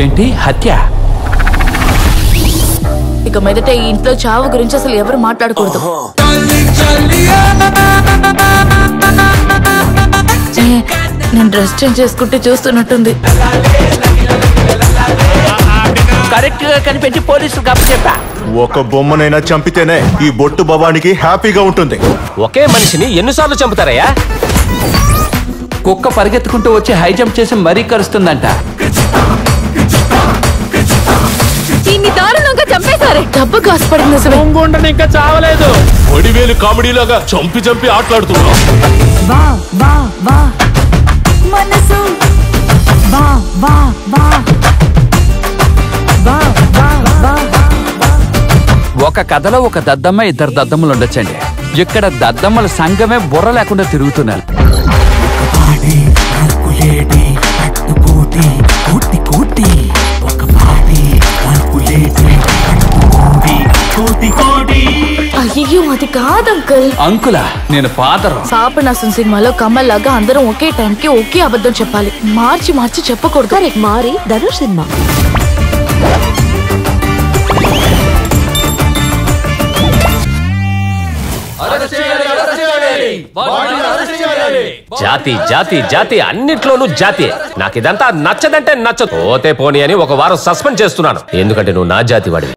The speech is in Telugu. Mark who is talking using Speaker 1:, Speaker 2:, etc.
Speaker 1: ఏంటి హత్య?
Speaker 2: ఇక మీదట ఈ ఇంట్లో చావు గురించి అసలు ఎవరు మాట్లాడకూడదు. నేను డ్రెస్ చేంజ్ చేసుకుంటే చూస్తున్నట్టుంది.
Speaker 1: కరెక్ట్ గా కనిపెట్టి పోలీసులకు అప్పచెప్పా.
Speaker 3: ఒక బొమ్మనైనా చంపితేనే ఈ బొట్టు భవానికి హ్యాపీగా ఉంటుంది.
Speaker 4: ఒకే మనిషిని ఎన్నిసార్లు చంపుతారయ్యా?
Speaker 1: కుక్క పరిగెత్తుకుంటూ వచ్చి హై జంప్ చేసి మరీ కరుస్తుందంట.
Speaker 2: దారుణంగా చంపేశారే. డబ్బు కాసుపడింది.
Speaker 4: ఇంకా చావలేదు.
Speaker 5: ఒడివేలు కామెడీలాగా చంపి ఆటలాడుతున్నా.
Speaker 1: ఒక కథలో ఒక దద్దమ్మ, ఇద్దరు దద్దమ్మలు ఉండొచ్చండి. ఇక్కడ దద్దమ్మల సంఘమే బుర్ర లేకుండా తిరుగుతున్నారు.
Speaker 2: అయ్యో అది కాదు అంకుల్.
Speaker 1: అంకులా? నేను ఫాదర్.
Speaker 2: పాపనాశం సినిమాలో కమల్ లాగా అందరం ఒకే టైంకి ఒకే అబద్ధం చెప్పాలి. మార్చి మార్చి చెప్పకూడదు.
Speaker 6: మారి ధనుష్ సినిమా.
Speaker 4: జాతి జాతి జాతి అన్నిట్లోనూ జాతి. నాకు ఇదంతా నచ్చదంటే నచ్చదు. పోతే పోనీ అని ఒక వారం సస్పెండ్ చేస్తున్నాను. ఎందుకంటే నువ్వు నా జాతి వాడివి.